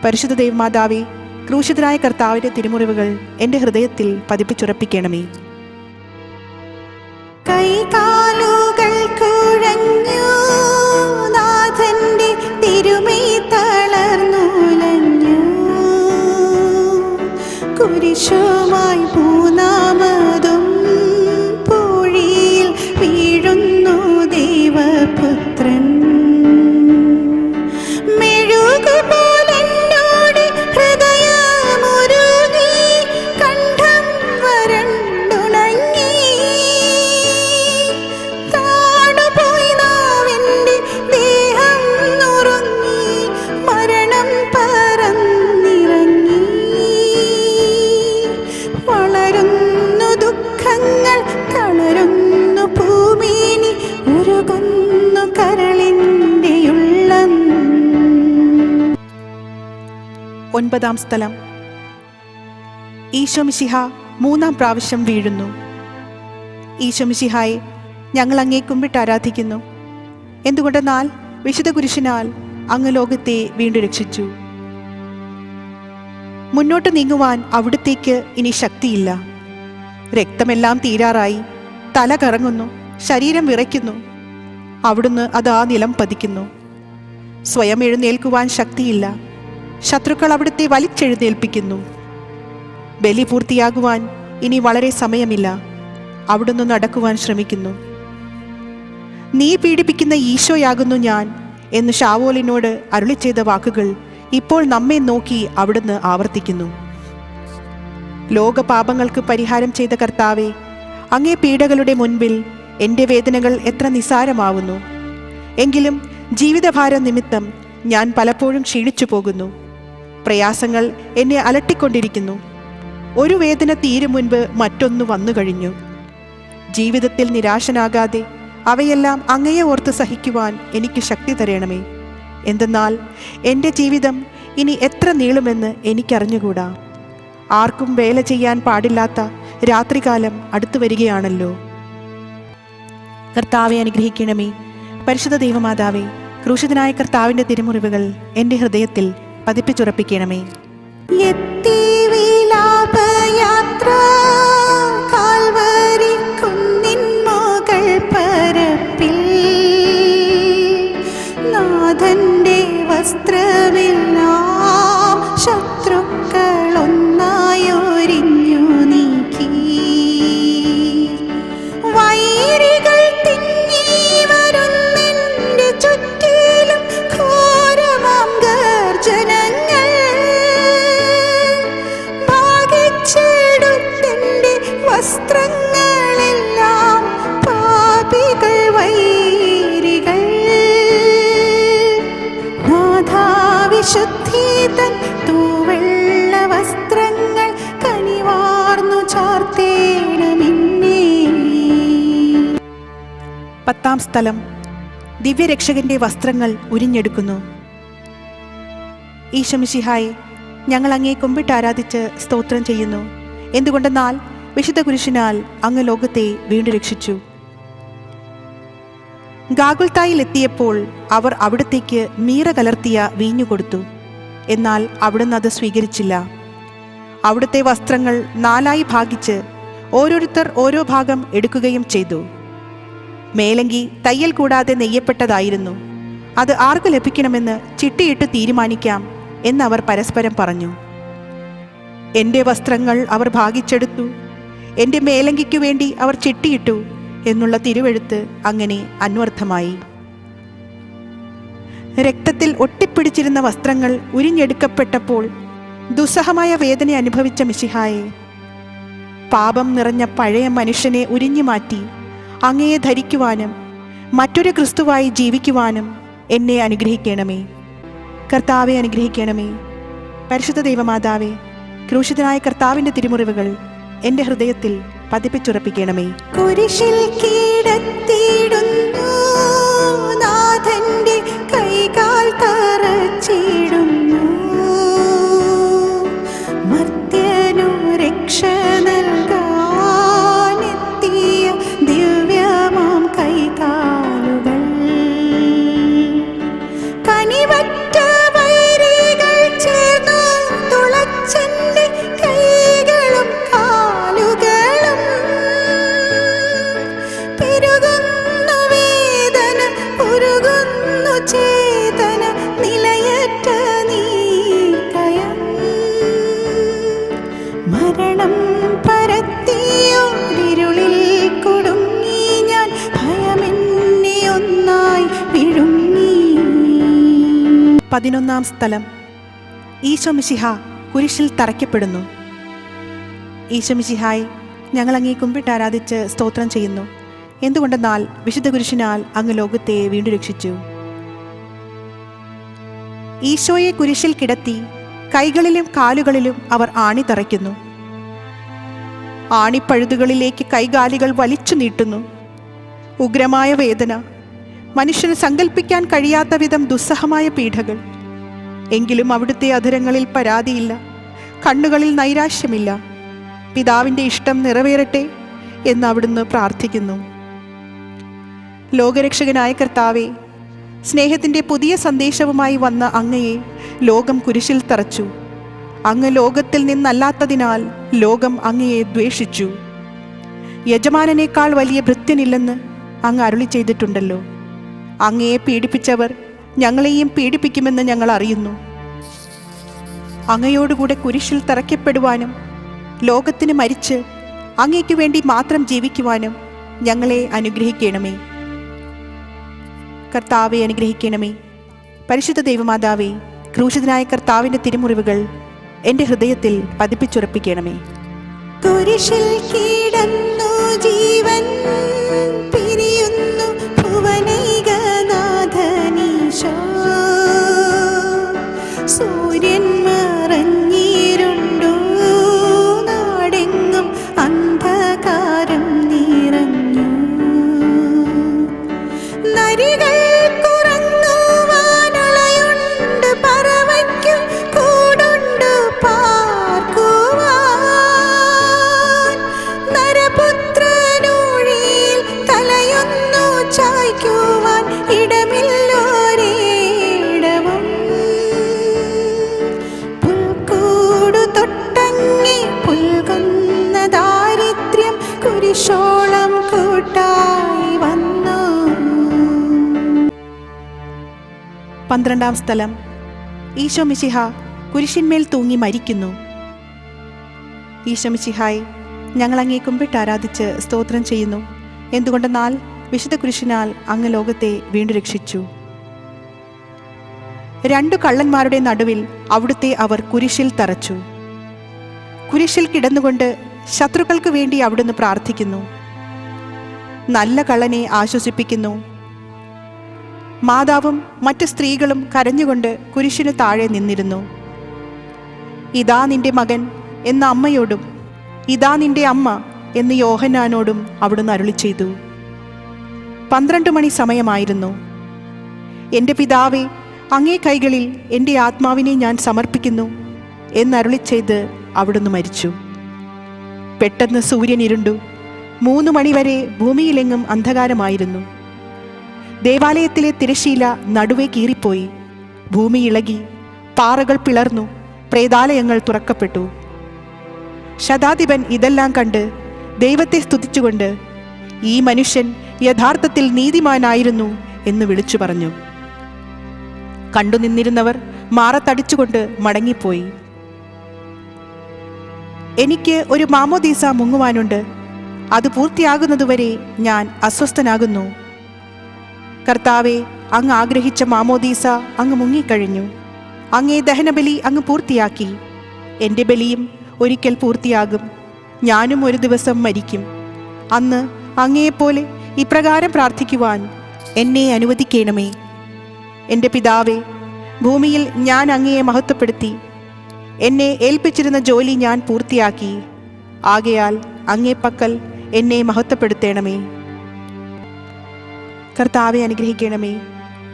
പരിശുദ്ധ ദൈവമാതാവേ, ക്രൂശിതനായ കർത്താവിൻ്റെ തിരുമുറിവുകൾ എൻ്റെ ഹൃദയത്തിൽ പതിപ്പിച്ചുറപ്പിക്കണമേ. കൈകാലുകൾ കുഴഞ്ഞു, നാഥന്റെ തിരുമൈ തളർന്നുലഞ്ഞു. കുരിശുമായി മൂന്നാമതും പൂഴിയിൽ വീഴുന്നു ദൈവപുത്രൻ. മെഴുകുപോലെന്നോട് ഹൃദയമുരുകി, കണ്ഠം വരണ്ടുണങ്ങി. താണുപോയി നാവിന്റെ ദേഹം നുറുങ്ങി, മരണം പറന്നിറങ്ങി. വളരുന്നു ദുഃഖങ്ങൾ, തളരുന്നു ഭൂമിനി, ഉരുകുന്നു കരളിൻ്റെ ഉള്ളം. 9-ാം സ്ഥലം. ഈശോ മിശിഹ 3-ാം പ്രാവശ്യം വീഴുന്നു. ഈശോ മിശിഹായെ, ഞങ്ങൾ അങ്ങേ കുമ്പിട്ട് ആരാധിക്കുന്നു. എന്തുകൊണ്ടെന്നാൽ വിശുദ്ധ കുരിശിനാൽ അങ്ങ് ലോകത്തെ വീണ്ടും രക്ഷിച്ചു. മുന്നോട്ട് നീങ്ങുവാൻ അവിടുത്തേക്ക് ഇനി ശക്തിയില്ല. രക്തമെല്ലാം തീരാറായി, തല കറങ്ങുന്നു, ശരീരം വിറയ്ക്കുന്നു. അവിടുന്ന് അതാ നിലം പതിക്കുന്നു. സ്വയം എഴുന്നേൽക്കുവാൻ ശക്തിയില്ല. ശത്രുക്കൾ അവിടുത്തെ വലിച്ചെഴുന്നേൽപ്പിക്കുന്നു. ബലി പൂർത്തിയാകുവാൻ ഇനി വളരെ സമയമില്ല. അവിടുന്ന് നടക്കുവാൻ ശ്രമിക്കുന്നു. നീ പീഡിപ്പിക്കുന്ന ഈശോയാകുന്നു ഞാൻ എന്ന് ശാവോലിനോട് അരുളി ചെയ്ത വാക്കുകൾ ഇപ്പോൾ നമ്മെ നോക്കി അവിടുന്ന് ആവർത്തിക്കുന്നു. ലോകപാപങ്ങൾക്ക് പരിഹാരം ചെയ്ത കർത്താവെ, അങ്ങേ പീഡകളുടെ മുൻപിൽ എൻ്റെ വേദനകൾ എത്ര നിസ്സാരമാവുന്നു. എങ്കിലും ജീവിതഭാരം നിമിത്തം ഞാൻ പലപ്പോഴും ക്ഷീണിച്ചു പോകുന്നു. പ്രയാസങ്ങൾ എന്നെ അലട്ടിക്കൊണ്ടിരിക്കുന്നു. ഒരു വേദന തീരും മുൻപ് മറ്റൊന്ന് വന്നു കഴിഞ്ഞു. ജീവിതത്തിൽ നിരാശനാകാതെ അവയെല്ലാം അങ്ങയെ ഓർത്ത് സഹിക്കുവാൻ എനിക്ക് ശക്തി തരണമേ. എന്തെന്നാൽ എൻ്റെ ജീവിതം ഇനി എത്ര നീളുമെന്ന് എനിക്കറിഞ്ഞുകൂടാ. ആർക്കും വേല ചെയ്യാൻ പാടില്ലാത്ത രാത്രികാലം അടുത്തു വരികയാണല്ലോ. കർത്താവെ അനുഗ്രഹിക്കണമേ. പരിശുദ്ധ ദൈവമാതാവേ, ക്രൂശിതനായ കർത്താവിൻ്റെ തിരുമുറിവുകൾ എൻ്റെ ഹൃദയത്തിൽ പതിപ്പിച്ചുറപ്പിക്കണമേ. എത്തി വിലാപയാത്ര, കാൽവരി കുന്നിൻ മുകൾ പരപ്പിൽ. നാഥന്റെ വസ്ത്രമെല്ലാം ശത്രുക്കളൊന്നായൊരിഞ്ഞു നീക്കി. വൈരികൾ തിങ്ങി വരുന്നെന്റെ ചുറ്റിലും, ഘോരമാം ഗർജനങ്ങൾ. ഭാഗിച്ചെടുത്തെന്റെ വസ്ത്രങ്ങളെല്ലാം പാപികൾ വൈരികൾ. നാഥാവിശുദ്ധി തൻ തൂവെള്ള വസ്ത്രങ്ങൾ കനിവാർന്നു ചാർത്തേണമെന്നേ. 10-ാം സ്ഥലം. ദിവ്യരക്ഷകന്റെ വസ്ത്രങ്ങൾ ഉരിഞ്ഞെടുക്കുന്നു. ഈശോ മിശിഹായെ, ഞങ്ങൾ അങ്ങേ കുമ്പിട്ട് ആരാധിച്ച് സ്തോത്രം ചെയ്യുന്നു. എന്തുകൊണ്ടെന്നാൽ വിശുദ്ധ കുരിശിനാൽ അങ്ങ് ലോകത്തെ വീണ്ടും രക്ഷിച്ചു. ഗാഗുൽത്തായിൽ എത്തിയപ്പോൾ അവർ അവിടത്തേക്ക് മീറ കലർത്തിയ വീഞ്ഞു കൊടുത്തു. എന്നാൽ അവിടുന്ന് അത് സ്വീകരിച്ചില്ല. അവിടുത്തെ വസ്ത്രങ്ങൾ 4ആയി ഭാഗിച്ച് ഓരോരുത്തർ ഓരോ ഭാഗം എടുക്കുകയും ചെയ്തു. മേലങ്കി തയ്യൽ കൂടാതെ നെയ്യപ്പെട്ടതായിരുന്നു. അത് ആർക്ക് ലഭിക്കണമെന്ന് ചിട്ടിയിട്ട് തീരുമാനിക്കാം എന്നവർ പരസ്പരം പറഞ്ഞു. എൻ്റെ വസ്ത്രങ്ങൾ അവർ ഭാഗിച്ചെടുത്തു, എൻ്റെ മേലങ്കിക്കു വേണ്ടി അവർ ചിട്ടിയിട്ടു എന്നുള്ള തിരുവെഴുത്ത് അങ്ങനെ അന്വർത്ഥമായി. രക്തത്തിൽ ഒട്ടിപ്പിടിച്ചിരുന്ന വസ്ത്രങ്ങൾ ഉരിഞ്ഞെടുക്കപ്പെട്ടപ്പോൾ ദുസ്സഹമായ വേദന അനുഭവിച്ച മിശിഹായെ, പാപം നിറഞ്ഞ പഴയ മനുഷ്യനെ ഉരിഞ്ഞു മാറ്റി അങ്ങയെ ധരിക്കുവാനും മറ്റൊരു ക്രിസ്തുവായി ജീവിക്കുവാനും എന്നെ അനുഗ്രഹിക്കണമേ. കർത്താവെ അനുഗ്രഹിക്കണമേ. പരിശുദ്ധ ദൈവമാതാവേ, ക്രൂശിതനായ കർത്താവിൻ്റെ തിരുമുറിവുകൾ എൻ്റെ ഹൃദയത്തിൽ പതിപ്പിച്ചുറപ്പിക്കണമേ. കുരിശിൽ കീഴത്തിയിടുന്നു, നാഥന്റെ കൈകാൽ തറച്ചിടുന്നു. മർത്യനു രക്ഷ നൽകാനെത്തിയ 11 സ്ഥലം. ഈശോ മിശിഹ കുരിശിൽ തറയ്ക്കപ്പെടുന്നു. ഈശോ മിശിഹായി, ഞങ്ങൾ അങ്ങേ കുമ്പിട്ട് ആരാധിച്ച് സ്തോത്രം ചെയ്യുന്നു. എന്തുകൊണ്ടെന്നാൽ വിശുദ്ധ കുരിശിനാൽ അങ്ങ് ലോകത്തെ വീണ്ടും രക്ഷിച്ചു. ഈശോയെ കുരിശിൽ കിടത്തി കൈകളിലും കാലുകളിലും അവർ ആണി തറയ്ക്കുന്നു. ആണിപ്പഴുതുകളിലേക്ക് കൈകാലുകൾ വലിച്ചു നീട്ടുന്നു. ഉഗ്രമായ വേദന, മനുഷ്യന് സങ്കല്പിക്കാൻ കഴിയാത്ത വിധം ദുസ്സഹമായ പീഡകൾ. എങ്കിലും അവിടുത്തെ അധരങ്ങളിൽ പരാതിയില്ല, കണ്ണുകളിൽ നൈരാശ്യമില്ല. പിതാവിൻ്റെ ഇഷ്ടം നിറവേറട്ടെ എന്ന് അവിടുന്ന് പ്രാർത്ഥിക്കുന്നു. ലോകരക്ഷകനായ കർത്താവേ, സ്നേഹത്തിൻ്റെ പുതിയ സന്ദേശവുമായി വന്ന അങ്ങയെ ലോകം കുരിശിൽ തറച്ചു. അങ്ങ് ലോകത്തിൽ നിന്നല്ലാത്തതിനാൽ ലോകം അങ്ങയെ ദ്വേഷിച്ചു. യജമാനനേക്കാൾ വലിയ ഭൃത്യനില്ലെന്ന് അങ്ങ് അരുളി ചെയ്തിട്ടുണ്ടല്ലോ. അങ്ങയെ പീഡിപ്പിച്ചവർ ഞങ്ങളെയും പീഡിപ്പിക്കുമെന്ന് ഞങ്ങൾ അറിയുന്നു. അങ്ങയോടുകൂടെ കുരിശിൽ തറയ്ക്കപ്പെടുവാനും ലോകത്തിന് മരിച്ച് അങ്ങയ്ക്കു വേണ്ടി മാത്രം ജീവിക്കുവാനും ഞങ്ങളെ അനുഗ്രഹിക്കണമേ. കർത്താവെ അനുഗ്രഹിക്കണമേ. പരിശുദ്ധ ദൈവമാതാവേ, ക്രൂശിതനായ കർത്താവിൻ്റെ തിരുമുറിവുകൾ എൻ്റെ ഹൃദയത്തിൽ പതിപ്പിച്ചുറപ്പിക്കണമേ. കുരിശിൽ കിടന്നു ജീവൻ പിരിയുന്നു ഭുവനൈകനാഥനീശോ. സൂര്യൻ മറഞ്ഞിരുണ്ടു, നാടെങ്ങും അന്ധകാരം നിറഞ്ഞു. നരികൾ കുറങ്ങുവാനുളയുണ്ട്, പറവയ്ക്കു കൂടുണ്ട് പാർക്കുവാൻ. നരപുത്രനൂഴിയിൽ തലയൊന്നു ചായ്ക്കുവാൻ ഇടമില്ലോരിടവും. പുൽക്കൂടു തൊട്ടങ്ങി പുൽകുന്ന ദാരിദ്ര്യം കുരിശോളം കൂട്ടായി വന്നു. 12 സ്ഥലം. ഈശോ മിശിഹ കുരിശിന്മേൽ തൂങ്ങി മരിക്കുന്നു. ഈശോ മിശിഹായി, ഞങ്ങൾ അങ്ങേ കുമ്പിട്ട് ആരാധിച്ച് സ്തോത്രം ചെയ്യുന്നു. എന്തുകൊണ്ടെന്നാൽ വിശുദ്ധ കുരിശിനാൽ അങ്ങ് ലോകത്തെ വീണ്ടും രക്ഷിച്ചു. 2 കള്ളന്മാരുടെ നടുവിൽ അവിടുത്തെ അവർ കുരിശിൽ തറച്ചു. കുരിശിൽ കിടന്നുകൊണ്ട് ശത്രുക്കൾക്ക് വേണ്ടി അവിടുന്ന് പ്രാർത്ഥിക്കുന്നു. നല്ല കള്ളനെ ആശ്വസിപ്പിക്കുന്നു. മാതാവും മറ്റ് സ്ത്രീകളും കരഞ്ഞുകൊണ്ട് കുരിശിനു താഴെ നിന്നിരുന്നു. ഇതാ നിന്റെ മകൻ എന്ന അമ്മയോടും ഇതാ നിന്റെ അമ്മ എന്ന് യോഹന്നാനോടും അവിടുന്ന് അരുളി ചെയ്തു. 12 മണി സമയമായിരുന്നു. എൻ്റെ പിതാവേ, അങ്ങേ കൈകളിൽ എൻ്റെ ആത്മാവിനെ ഞാൻ സമർപ്പിക്കുന്നു എന്നരുളി ചെയ്ത് അവിടുന്ന് മരിച്ചു. പെട്ടെന്ന് സൂര്യൻ ഇരുണ്ടു. 3 മണിവരെ ഭൂമിയിലെങ്ങും അന്ധകാരമായിരുന്നു. ദേവാലയത്തിലെ തിരശ്ശീല നടുവേ കീറിപ്പോയി. ഭൂമി ഇളകി, പാറകൾ പിളർന്നു, പ്രേതാലയങ്ങൾ തുറക്കപ്പെട്ടു. ശതാധിപൻ ഇതെല്ലാം കണ്ട് ദൈവത്തെ സ്തുതിച്ചുകൊണ്ട്, ഈ മനുഷ്യൻ യഥാർത്ഥത്തിൽ നീതിമാനായിരുന്നു എന്ന് വിളിച്ചു പറഞ്ഞു. കണ്ടുനിന്നിരുന്നവർ മാറത്തടിച്ചുകൊണ്ട് മടങ്ങിപ്പോയി. എനിക്ക് ഒരു മാമോദീസ മുങ്ങുവാനുണ്ട്. അത് പൂർത്തിയാകുന്നതുവരെ ഞാൻ അസ്വസ്ഥനാകുന്നു. കർത്താവെ, അങ്ങ് ആഗ്രഹിച്ച മാമോദീസ അങ്ങ് മുങ്ങിക്കഴിഞ്ഞു. അങ്ങേ ദഹനബലി അങ്ങ് പൂർത്തിയാക്കി. എൻ്റെ ബലിയും ഒരിക്കൽ പൂർത്തിയാകും. ഞാനും ഒരു ദിവസം മരിക്കും. അന്ന് അങ്ങയെപ്പോലെ ഇപ്രകാരം പ്രാർത്ഥിക്കുവാൻ എന്നെ അനുവദിക്കണമേ. എൻ്റെ പിതാവേ, ഭൂമിയിൽ ഞാൻ അങ്ങയെ മഹത്വപ്പെടുത്തി. എന്നെ ഏൽപ്പിച്ചിരുന്ന ജോലി ഞാൻ പൂർത്തിയാക്കി. ആകയാൽ അങ്ങേ പക്കൽ എന്നെ മഹത്വപ്പെടുത്തണമേ. കർത്താവെ അനുഗ്രഹിക്കണമേ.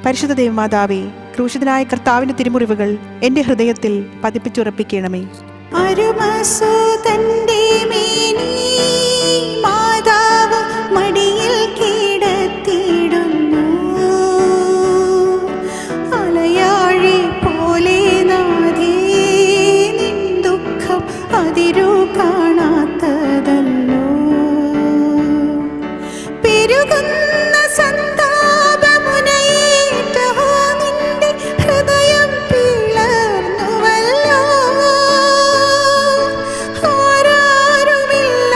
പരിശുദ്ധ ദേവമാതാവേ, ക്രൂശിതനായ കർത്താവിൻ്റെ തിരുമുറിവുകൾ എൻ്റെ ഹൃദയത്തിൽ പതിപ്പിച്ചുറപ്പിക്കണമേ. അരുമസുതന്റെ മേനി മാതാവ് മടിയിൽ കിടത്തിയിടുന്നു. അലയാഴി പോലെ നാഥേ, നിൻ ദുഃഖം അതിരു കാണാത്തതല്ലോ. പെരുകുന്ന സന്താപമുനയേറ്റോ നിന്റെ ഹൃദയം പിളർന്നുവല്ലോ. ആരാരുമില്ല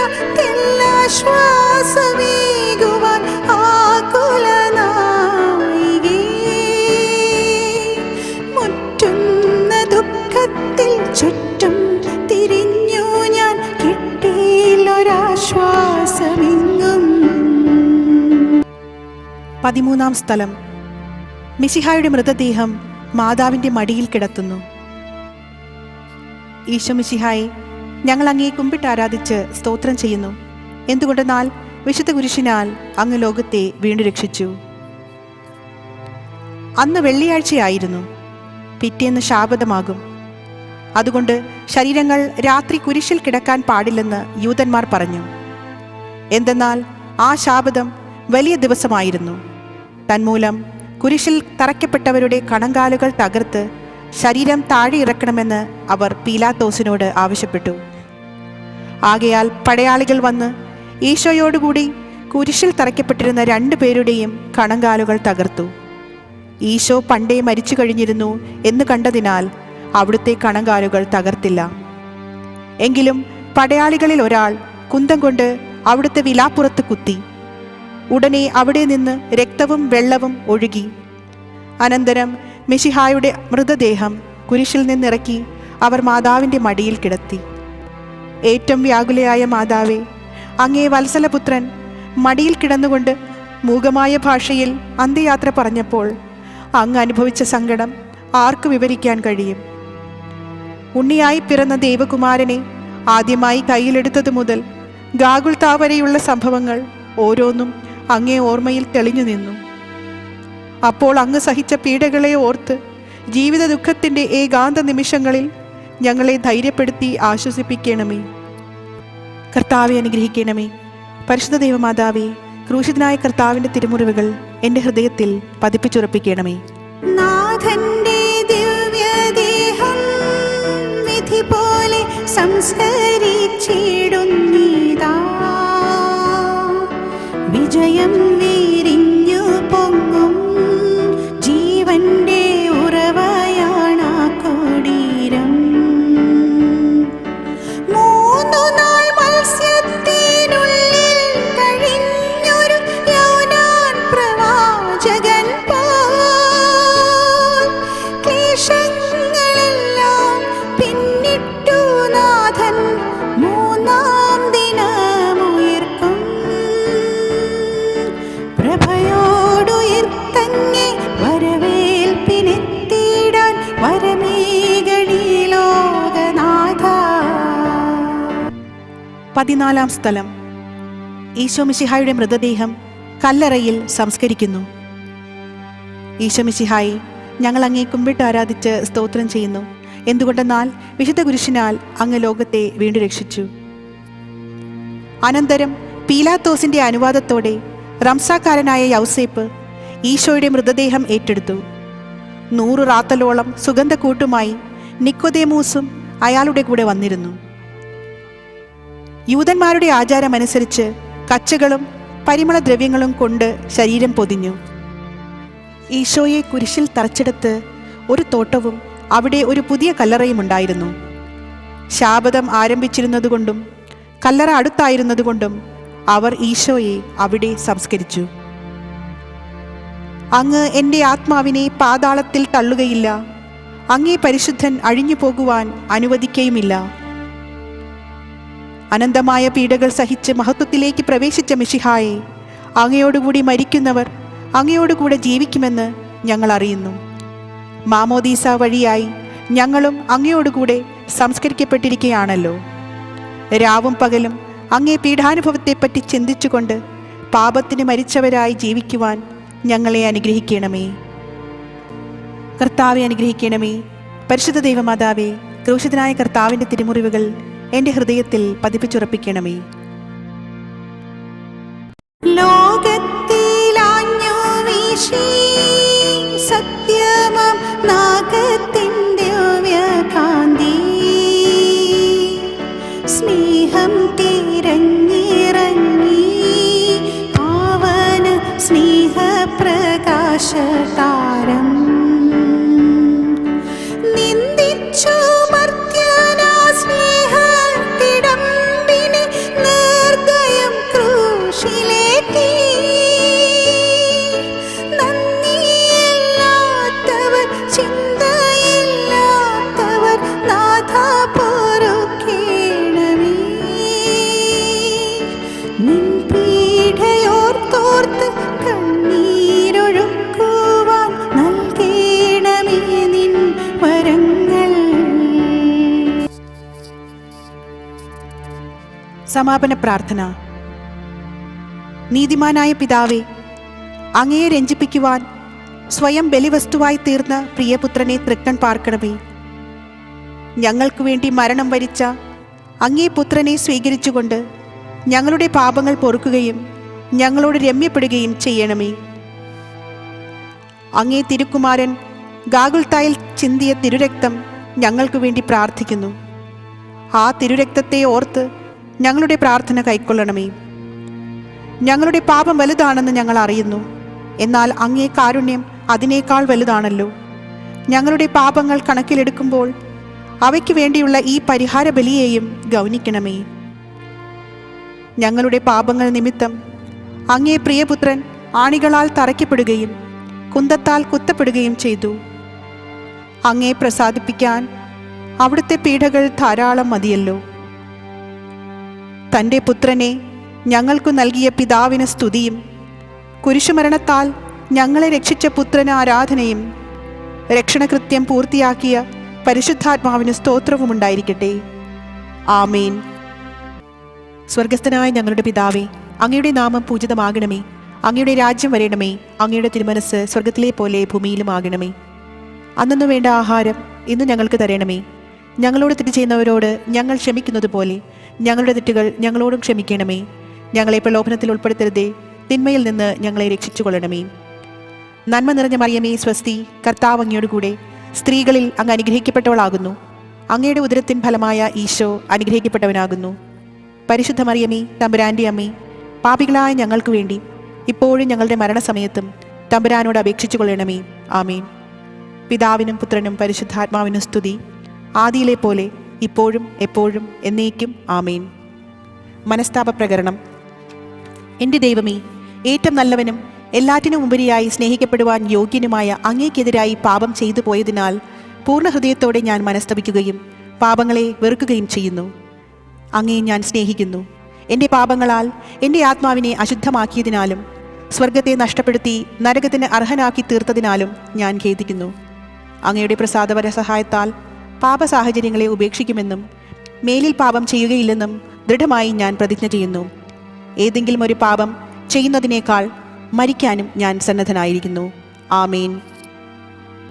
13-ാം സ്ഥലം. മിശിഹായുടെ മൃതദേഹം മാതാവിൻ്റെ മടിയിൽ കിടത്തുന്നു. ഈശോ മിശിഹായെ, ഞങ്ങൾ അങ്ങയെ കുമ്പിട്ട് ആരാധിച്ച് സ്തോത്രം ചെയ്യുന്നു. എന്തുകൊണ്ടെന്നാൽ വിശുദ്ധ കുരിശിനാൽ അങ്ങ് ലോകത്തെ വീണ്ടും രക്ഷിച്ചു. അന്ന് വെള്ളിയാഴ്ചയായിരുന്നു. പിറ്റേന്ന് ശാബതമാകും. അതുകൊണ്ട് ശരീരങ്ങൾ രാത്രി കുരിശിൽ കിടക്കാൻ പാടില്ലെന്ന് യൂതന്മാർ പറഞ്ഞു. എന്തെന്നാൽ ആ ശാബതം വലിയ ദിവസമായിരുന്നു. തന്മൂലം കുരിശിൽ തറയ്ക്കപ്പെട്ടവരുടെ കണങ്കാലുകൾ തകർത്ത് ശരീരം താഴെ ഇറക്കണമെന്ന് അവർ പീലാത്തോസിനോട് ആവശ്യപ്പെട്ടു. ആകയാൽ പടയാളികൾ വന്ന് ഈശോയോടുകൂടി കുരിശിൽ തറയ്ക്കപ്പെട്ടിരുന്ന 2 പേരുടെയും കണങ്കാലുകൾ തകർത്തു. ഈശോ പണ്ടേ മരിച്ചു കഴിഞ്ഞിരുന്നു എന്ന് കണ്ടതിനാൽ അവിടുത്തെ കണങ്കാലുകൾ തകർത്തില്ല. എങ്കിലും പടയാളികളിൽ ഒരാൾ കുന്തം കൊണ്ട് അവിടുത്തെ വിലാപ്പുറത്ത് കുത്തി. ഉടനെ അവിടെ നിന്ന് രക്തവും വെള്ളവും ഒഴുകി. അനന്തരം മിശിഹായുടെ മൃതദേഹം കുരിശിൽ നിന്നിറക്കി അവർ മാതാവിൻ്റെ മടിയിൽ കിടത്തി. ഏറ്റവും വ്യാകുലയായ മാതാവേ, അങ്ങേ വത്സലപുത്രൻ മടിയിൽ കിടന്നുകൊണ്ട് മൂകമായ ഭാഷയിൽ അന്ത്യയാത്ര പറഞ്ഞപ്പോൾ അങ്ങ് അനുഭവിച്ച സങ്കടം ആർക്ക് വിവരിക്കാൻ കഴിയും? ഉണ്ണിയായി പിറന്ന ദേവകുമാരനെ ആദ്യമായി കയ്യിലെടുത്തതു മുതൽ ഗാഗുൽത്താ വരെയുള്ള സംഭവങ്ങൾ ഓരോന്നും അങ്ങേ ഓർമ്മയിൽ തെളിഞ്ഞു നിന്നു. അപ്പോൾ അങ്ങ് സഹിച്ച പീഡകളെ ഓർത്ത് ജീവിത ദുഃഖത്തിൻ്റെ ഏകാന്ത നിമിഷങ്ങളിൽ ഞങ്ങളെ ധൈര്യപ്പെടുത്തി ആശ്വസിപ്പിക്കണമേ. കർത്താവെ അനുഗ്രഹിക്കണമേ. പരിശുദ്ധ ദൈവമാതാവേ, ക്രൂശിതനായ കർത്താവിൻ്റെ തിരുമുറിവുകൾ എൻ്റെ ഹൃദയത്തിൽ പതിപ്പിച്ചുറപ്പിക്കണമേ. നാഥന്റെ ദിവ്യദേഹം വിധി പോലെ സംസ്കരിച്ചിടുന്നീതാ. വിജയം വിരിഞ്ഞു പൊങ്ങും ജീവന്റെ ഉറവയാണ് ആ കുടീരം. 3 നാൾ മത്സ്യത്തിനുള്ളിൽ കഴിഞ്ഞൊരു യോനാൻ പ്രവാചകൻ പോൽ ക്ലേശങ്ങളെല്ലാം പിന്നിട്ടു നാഥൻ 3-ാം ദിനമുയർക്കും. പ്രഭയോടുയർത്തങ്ങെ വരവേൽപ്പിനെത്തിയിടാൻ വരമേകണി ലോകനാഥ. 14-ാം സ്ഥലം. ഈശോ മിശിഹായുടെ മൃതദേഹം കല്ലറയിൽ സംസ്കരിക്കുന്നു. ഈശോ മിശിഹായെ, ഞങ്ങൾ അങ്ങേ കുമ്പിട്ട് ആരാധിച്ച് സ്തോത്രം ചെയ്യുന്നു. എന്തുകൊണ്ടെന്നാൽ വിശുദ്ധ കുരിശിനാൽ അങ്ങ് ലോകത്തെ വീണ്ടും രക്ഷിച്ചു. അനന്തരം പീലാത്തോസിൻ്റെ അനുവാദത്തോടെ റംസാക്കാരനായ യൗസേപ്പ് ഈശോയുടെ മൃതദേഹം ഏറ്റെടുത്തു. 100 റാത്തലോളം സുഗന്ധക്കൂട്ടുമായി നിക്കോദേമൂസും അയാളുടെ കൂടെ വന്നിരുന്നു. യൂതന്മാരുടെ ആചാരമനുസരിച്ച് കച്ചകളും പരിമളദ്രവ്യങ്ങളും കൊണ്ട് ശരീരം പൊതിഞ്ഞു. ഈശോയെ കുരിശിൽ തറച്ചെടുത്ത് ഒരു തോട്ടവും അവിടെ ഒരു പുതിയ കല്ലറയും ഉണ്ടായിരുന്നു. ശാബതം ആരംഭിച്ചിരുന്നതുകൊണ്ടും കല്ലറ അടുത്തായിരുന്നതുകൊണ്ടും അവർ ഈശോയെ അവിടെ സംസ്കരിച്ചു. അങ്ങ് എൻ്റെ ആത്മാവിനെ പാതാളത്തിൽ തള്ളുകയില്ല, അങ്ങേ പരിശുദ്ധൻ അഴിഞ്ഞു പോകുവാൻ അനുവദിക്കുകയുമില്ല. അനന്തമായ പീഡകൾ സഹിച്ച് മഹത്വത്തിലേക്ക് പ്രവേശിച്ച മിശിഹായെ, അങ്ങയോടുകൂടി മരിക്കുന്നവർ അങ്ങയോടുകൂടെ ജീവിക്കുമെന്ന് ഞങ്ങൾ അറിയുന്നു. മാമോദീസ വഴിയായി ഞങ്ങളും അങ്ങയോടുകൂടെ സംസ്കരിക്കപ്പെട്ടിരിക്കുകയാണല്ലോ. രാവും പകലും അങ്ങേ പീഡാനുഭവത്തെപ്പറ്റി ചിന്തിച്ചുകൊണ്ട് പാപത്തിന് മരിച്ചവരായി ജീവിക്കുവാൻ ഞങ്ങളെ അനുഗ്രഹിക്കണമേ. കർത്താവെ അനുഗ്രഹിക്കണമേ. പരിശുദ്ധ ദൈവമാതാവേ, ക്രൂശിതനായ കർത്താവിൻ്റെ തിരുമുറിവുകൾ എൻ്റെ ഹൃദയത്തിൽ പതിപ്പിച്ചുറപ്പിക്കണമേ. ലോകത്തിലാഞ്ഞു വീശി സത്യമം നാഗത്തിൻ്റെ ദിവ്യകാന്തി, സ്നേഹം തിരഞ്ഞിറങ്ങി പാവന സ്നേഹപ്രകാശതാരം. നിന്ദിച്ചു മർത്യനാ സ്നേഹത്തിടമ്പിനെ നിർദ്ദയം ക്രൂശിലേറ്റി. നന്ദിയില്ലാത്തവർ ചിന്തയില്ലാത്തവർ നാഥ പൊറുക്കേണമേ. നിൻ പീഡയോർത്തോർത്ത് കണ്ണീർ സമാപന പ്രാർത്ഥന. നീതിമാനായ പിതാവേ, അങ്ങയെ രഞ്ജിപ്പിക്കുവാൻ സ്വയം ബലിവസ്തുവായി തീർന്ന പ്രിയപുത്രനെ തൃക്കൺ പാർക്കണമേ. ഞങ്ങൾക്കു വേണ്ടി മരണം വരിച്ച അങ്ങേ പുത്രനെ സ്വീകരിച്ചുകൊണ്ട് ഞങ്ങളുടെ പാപങ്ങൾ പൊറുക്കുകയും ഞങ്ങളോട് രമ്യപ്പെടുകയും ചെയ്യണമേ. അങ്ങേ തിരുക്കുമാരൻ ഗാഗുൽത്തായിൽ ചിന്തിയ തിരുരക്തം ഞങ്ങൾക്കു വേണ്ടി പ്രാർത്ഥിക്കുന്നു. ആ തിരുരക്തത്തെ ഓർത്ത് ഞങ്ങളുടെ പ്രാർത്ഥന കൈക്കൊള്ളണമേ. ഞങ്ങളുടെ പാപം വലുതാണെന്ന് ഞങ്ങൾ അറിയുന്നു, എന്നാൽ അങ്ങേ കാരുണ്യം അതിനേക്കാൾ വലുതാണല്ലോ. ഞങ്ങളുടെ പാപങ്ങൾ കണക്കിലെടുക്കുമ്പോൾ അവയ്ക്ക് വേണ്ടിയുള്ള ഈ പരിഹാര ബലിയെയും ഗൗനിക്കണമേ. ഞങ്ങളുടെ പാപങ്ങൾ നിമിത്തം അങ്ങേ പ്രിയപുത്രൻ ആണികളാൽ തറയ്ക്കപ്പെടുകയും കുന്തത്താൽ കുത്തപ്പെടുകയും ചെയ്തു. അങ്ങേ പ്രസാദിപ്പിക്കാൻ അവിടുത്തെ പീഡകൾ ധാരാളം മതിയല്ലോ. തൻ്റെ പുത്രനെ ഞങ്ങൾക്കു നൽകിയ പിതാവിന് സ്തുതിയും കുരിശുമരണത്താൽ ഞങ്ങളെ രക്ഷിച്ച പുത്രന് ആരാധനയും രക്ഷണകൃത്യം പൂർത്തിയാക്കിയ പരിശുദ്ധാത്മാവിന് സ്തോത്രവും ഉണ്ടായിരിക്കട്ടെ. ആമേൻ. സ്വർഗസ്ഥനായ ഞങ്ങളുടെ പിതാവേ, അങ്ങയുടെ നാമം പൂജിതമാകണമേ. അങ്ങയുടെ രാജ്യം വരണമേ. അങ്ങയുടെ തിരുമനസ് സ്വർഗത്തിലെ പോലെ ഭൂമിയിലുമാകണമേ. അന്നു വേണ്ട ആഹാരം ഇന്ന് ഞങ്ങൾക്ക് തരണമേ. ഞങ്ങളോട് തെറ്റ് ചെയ്യുന്നവരോട് ഞങ്ങൾ ക്ഷമിക്കുന്നത് പോലെ ഞങ്ങളുടെ തെറ്റുകൾ ഞങ്ങളോടും ക്ഷമിക്കണമേ. ഞങ്ങളെ പ്രലോഭനത്തിൽ ഉൾപ്പെടുത്തരുതേ, തിന്മയിൽ നിന്ന് ഞങ്ങളെ രക്ഷിച്ചുകൊള്ളണമേ. നന്മ നിറഞ്ഞ മറിയമേ, സ്വസ്തി, കർത്താവ് അങ്ങയോട് കൂടെ സ്ത്രീകളിൽ അങ്ങ് അനുഗ്രഹിക്കപ്പെട്ടവളാകുന്നു. അങ്ങയുടെ ഉദരത്തിൻ ഫലമായ ഈശോ അനുഗ്രഹിക്കപ്പെട്ടവനാകുന്നു. പരിശുദ്ധ മറിയമേ, തമ്പുരാൻ്റെ അമ്മേ, പാപികളായ ഞങ്ങൾക്ക് വേണ്ടി ഇപ്പോഴും ഞങ്ങളുടെ മരണസമയത്തും തമ്പുരാനോട് അപേക്ഷിച്ചു കൊള്ളണമേ. ആമേൻ. പിതാവിനും പുത്രനും പരിശുദ്ധാത്മാവിനും സ്തുതി, ആദിയിലെ പോലെ ഇപ്പോഴും എപ്പോഴും എന്നേക്കും. ആമേൻ. മനസ്താപ പ്രകരണം. എൻ്റെ ദൈവമേ, ഏറ്റവും നല്ലവനും എല്ലാറ്റിനും ഉപരിയായി സ്നേഹിക്കപ്പെടുവാൻ യോഗ്യനുമായ അങ്ങേക്കെതിരായി പാപം ചെയ്തു പോയതിനാൽ പൂർണ്ണ ഹൃദയത്തോടെ ഞാൻ മനസ്തപിക്കുകയും പാപങ്ങളെ വെറുക്കുകയും ചെയ്യുന്നു. അങ്ങയെ ഞാൻ സ്നേഹിക്കുന്നു. എൻ്റെ പാപങ്ങളാൽ എൻ്റെ ആത്മാവിനെ അശുദ്ധമാക്കിയതിനാലും സ്വർഗത്തെ നഷ്ടപ്പെടുത്തി നരകത്തിന് അർഹനാക്കി തീർത്തതിനാലും ഞാൻ ഖേദിക്കുന്നു. അങ്ങയുടെ പ്രസാദപര സഹായത്താൽ പാപസാഹചര്യങ്ങളെ ഉപേക്ഷിക്കുമെന്നും മേലിൽ പാപം ചെയ്യുകയില്ലെന്നും ദൃഢമായി ഞാൻ പ്രതിജ്ഞ ചെയ്യുന്നു. ഏതെങ്കിലും ഒരു പാപം ചെയ്യുന്നതിനേക്കാൾ മരിക്കാനും ഞാൻ സന്നദ്ധനായിരിക്കുന്നു. ആമേൻ.